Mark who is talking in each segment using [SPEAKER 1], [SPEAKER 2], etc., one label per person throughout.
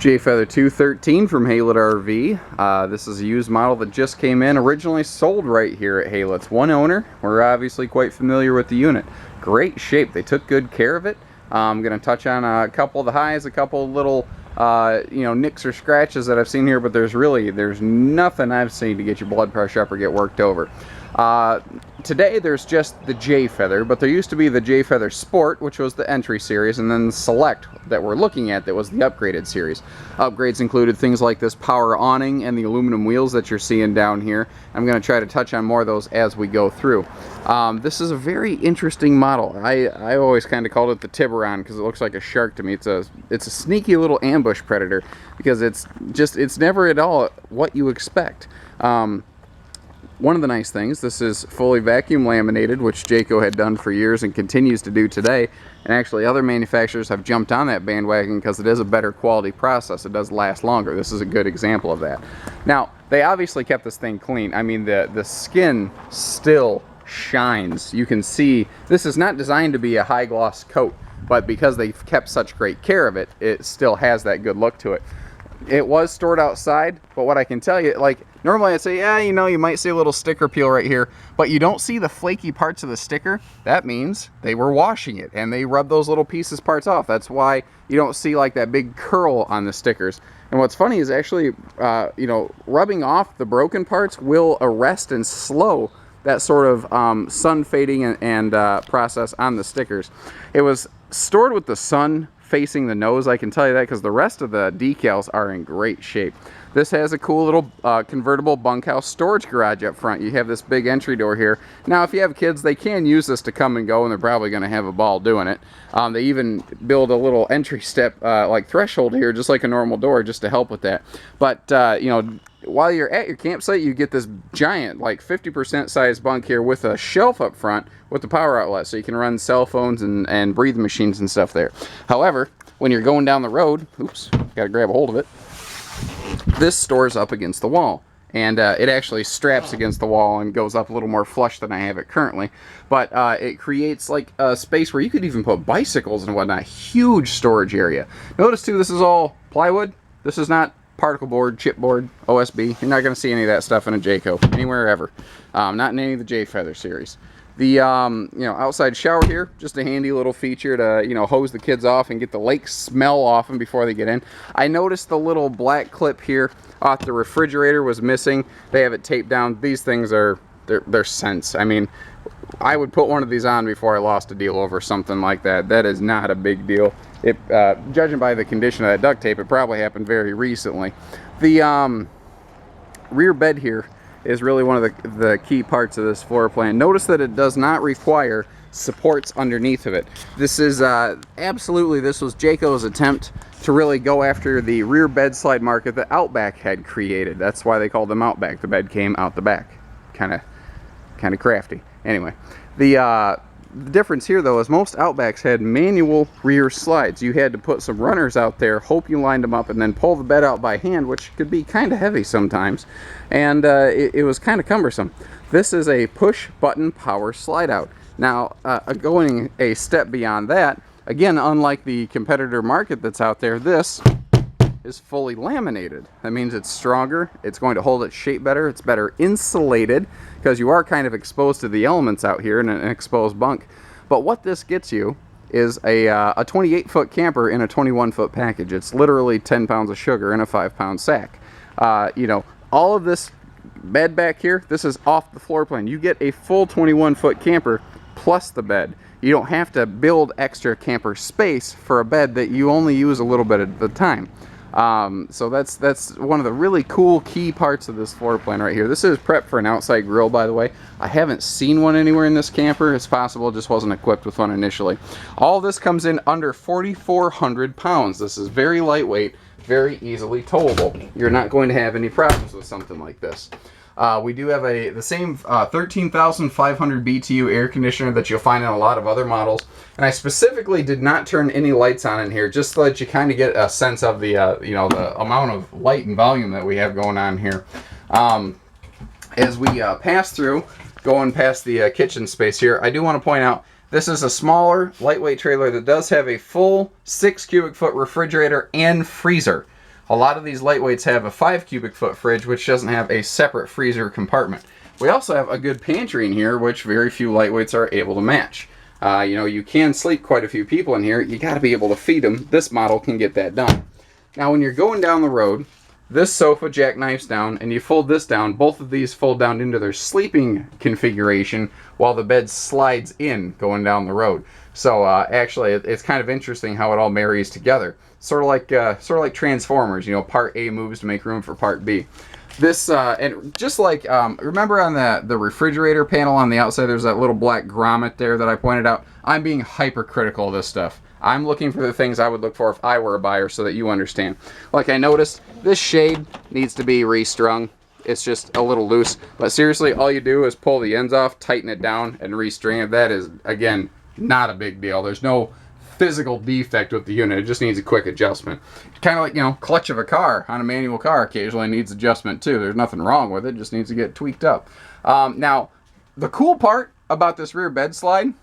[SPEAKER 1] Feather 213 from Haylet RV. This is a used model that just came in, originally sold right here at Haylet's. One owner. We're obviously quite familiar with the unit. Great shape. They took good care of it. I'm going to touch on a couple of the highs, a couple of little nicks or scratches that I've seen here, but there's nothing I've seen to get your blood pressure up or get worked over. Today there's just the J Feather, but there used to be the J Feather Sport, which was the entry series, and then the Select that we're looking at that was the upgraded series. Upgrades included things like this power awning and the aluminum wheels that you're seeing down here. I'm going to try to touch on more of those as we go through. This is a very interesting model. I always kind of called it the Tiburon because it looks like a shark to me. It's a sneaky little ambush predator because it's never at all what you expect. One of the nice things, this is fully vacuum laminated, which Jayco had done for years and continues to do today. And actually other manufacturers have jumped on that bandwagon because it is a better quality process. It does last longer. This is a good example of that. Now, they obviously kept this thing clean. I mean, the skin still shines. You can see this is not designed to be a high gloss coat, but because they've kept such great care of it, it still has that good look to it. It was stored outside, but what I can tell you, like, normally I'd say, yeah, you might see a little sticker peel right here, but you don't see the flaky parts of the sticker. That means they were washing it, and they rubbed those little parts off. That's why you don't see, like, that big curl on the stickers. And what's funny is actually, rubbing off the broken parts will arrest and slow that sort of sun fading and process on the stickers. It was stored with the sun facing the nose, I can tell you that, because the rest of the decals are in great shape. This has a cool little convertible bunkhouse storage garage up front. You have this big entry door here. Now, if you have kids, they can use this to come and go, and they're probably going to have a ball doing it. They even build a little entry step, like threshold here, just like a normal door, just to help with that. But, while you're at your campsite, you get this giant, like 50% size bunk here with a shelf up front with the power outlet, so you can run cell phones and breathing machines and stuff there. However, when you're going down the road, oops, got to grab a hold of it, this stores up against the wall. And it actually straps against the wall and goes up a little more flush than I have it currently. But it creates like a space where you could even put bicycles and whatnot. Huge storage area. Notice too, this is all plywood. This is not particle board, chipboard, OSB. You're not going to see any of that stuff in a Jayco anywhere ever. Not in any of the J Feather series. The outside shower here, just a handy little feature to hose the kids off and get the lake smell off them before they get in. I noticed the little black clip here off the refrigerator was missing. They have it taped down. These things are they're scents. I mean, I would put one of these on before I lost a deal over something like that. That is not a big deal. It judging by the condition of that duct tape, it probably happened very recently. The rear bed here is really one of the key parts of this floor plan. Notice that it does not require supports underneath of it. This is absolutely, this was Jayco's attempt to really go after the rear bed slide market that Outback had created. That's why they called them Outback. The bed came out the back. Kind of crafty. Anyway, the difference here though is most Outbacks had manual rear slides. You had to put some runners out there, hope you lined them up, and then pull the bed out by hand, which could be kind of heavy sometimes, and it was kind of cumbersome. This is a push button power slide out. Now, going a step beyond that, again, unlike the competitor market that's out there, this is fully laminated. That means it's stronger, it's going to hold its shape better, it's better insulated, because you are kind of exposed to the elements out here in an exposed bunk. But what this gets you is a 28-foot camper in a 21-foot package. It's literally 10 pounds of sugar in a 5-pound sack. All of this bed back here, this is off the floor plan. You get a full 21-foot camper plus the bed. You don't have to build extra camper space for a bed that you only use a little bit at the time. So that's one of the really cool key parts of this floor plan right here. This is prepped for an outside grill, by the way. I haven't seen one anywhere in this camper. It's possible it just wasn't equipped with one initially. All this comes in under 4,400 pounds. This is very lightweight, very easily towable. You're not going to have any problems with something like this. We do have the same 13,500 BTU air conditioner that you'll find in a lot of other models. And I specifically did not turn any lights on in here just so that you kind of get a sense of the the amount of light and volume that we have going on here. As we pass through, going past the kitchen space here, I do want to point out this is a smaller, lightweight trailer that does have a full 6 cubic foot refrigerator and freezer. A lot of these lightweights have a 5 cubic foot fridge, which doesn't have a separate freezer compartment. We also have a good pantry in here, which very few lightweights are able to match. You know, you can sleep quite a few people in here. You got to be able to feed them. This model can get that done. Now, when you're going down the road, this sofa jackknifes down, and you fold this down. Both of these fold down into their sleeping configuration, while the bed slides in going down the road. So actually, it's kind of interesting how it all marries together. Sort of like Transformers. You know, part A moves to make room for part B. This, and just like, remember on the refrigerator panel on the outside, there's that little black grommet there that I pointed out? I'm being hypercritical of this stuff. I'm looking for the things I would look for if I were a buyer so that you understand. Like I noticed, this shade needs to be restrung. It's just a little loose. But seriously, all you do is pull the ends off, tighten it down, and restring it. That is, again, not a big deal. There's no physical defect with the unit. It just needs a quick adjustment. Kind of like, you know, clutch of a car on a manual car occasionally needs adjustment too. There's nothing wrong with it. It just needs to get tweaked up. Now, the cool part about this rear bed slide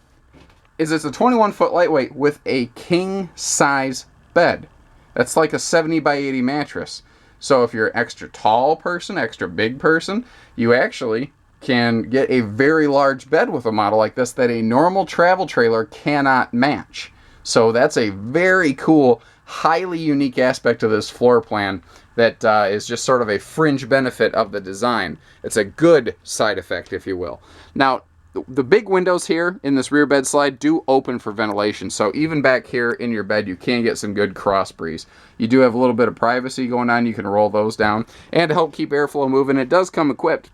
[SPEAKER 1] is it's a 21-foot lightweight with a king size bed. That's like a 70 by 80 mattress. So if you're an extra tall person, extra big person, you actually can get a very large bed with a model like this that a normal travel trailer cannot match. So that's a very cool, highly unique aspect of this floor plan that is just sort of a fringe benefit of the design. It's a good side effect, if you will. Now, the big windows here in this rear bed slide do open for ventilation. So even back here in your bed, you can get some good cross breeze. You do have a little bit of privacy going on. You can roll those down. And to help keep airflow moving, it does come equipped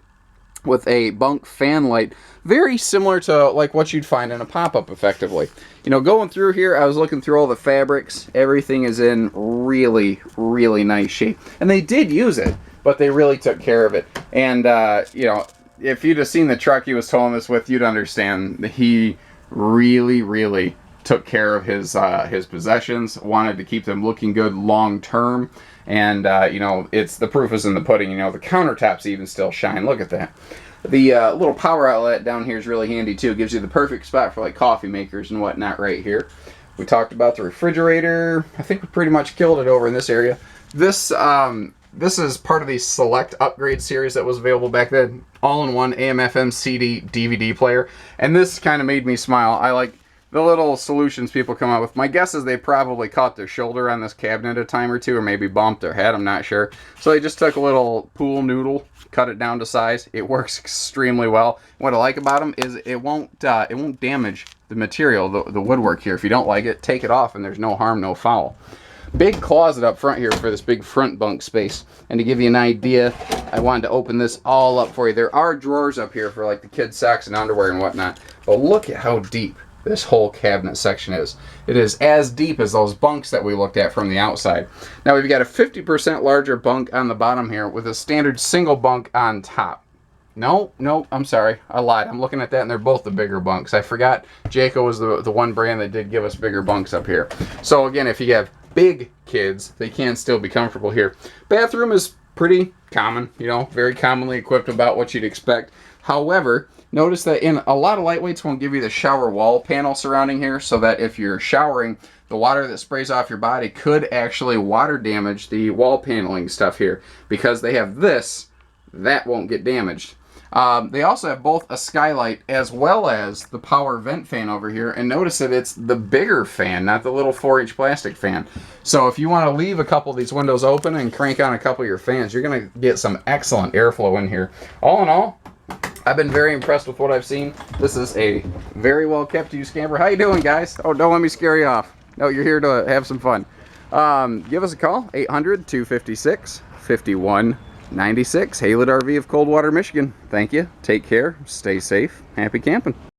[SPEAKER 1] with a Bunk fan light, very similar to like what you'd find in a pop-up effectively. You know, going through here, I was looking through all the fabrics. Everything is in really, really nice shape. And they did use it, but they really took care of it. And, you know, if you'd have seen the truck he was towing this with, you'd understand that he really, really took care of his possessions, wanted to keep them looking good long term. And, you know, the proof is in the pudding. You know, the countertops even still shine. Look at that. The little power outlet down here is really handy, too. It gives you the perfect spot for, like, coffee makers and whatnot right here. We talked about the refrigerator. I think we pretty much killed it over in this area. This is part of the Select Upgrade series that was available back then. All-in-one AM/FM CD DVD player. And this kind of made me smile. I like the little solutions people come out with. My guess is they probably caught their shoulder on this cabinet a time or two, or maybe bumped their head, I'm not sure. So they just took a little pool noodle, cut it down to size. It works extremely well. What I like about them is it won't damage the material, the woodwork here. If you don't like it, take it off and there's no harm, no foul. Big closet up front here for this big front bunk space. And to give you an idea, I wanted to open this all up for you. There are drawers up here for like the kids' socks and underwear and whatnot. But look at how deep this whole cabinet section is. It is as deep as those bunks that we looked at from the outside. Now we've got a 50% larger bunk on the bottom here with a standard single bunk on top. No, I'm sorry. I lied. I'm looking at that and they're both the bigger bunks. I forgot Jayco was the one brand that did give us bigger bunks up here. So again, if you have big kids, they can still be comfortable here. Bathroom is pretty common, you know, very commonly equipped, about what you'd expect. However, notice that in a lot of lightweights won't give you the shower wall panel surrounding here, so that if you're showering, the water that sprays off your body could actually water damage the wall paneling stuff here. Because they have this, that won't get damaged. They also have both a Skylight as well as the power vent fan over here. And notice that it's the bigger fan, not the little 4-inch plastic fan. So if you want to leave a couple of these windows open and crank on a couple of your fans, you're going to get some excellent airflow in here. All in all, I've been very impressed with what I've seen. This is a very well kept used camper. How you doing, guys? Oh, don't let me scare you off. No, you're here to have some fun. Give us a call, 800-256-5196. Haylett RV of Coldwater, Michigan. Thank you. Take care. Stay safe. Happy camping.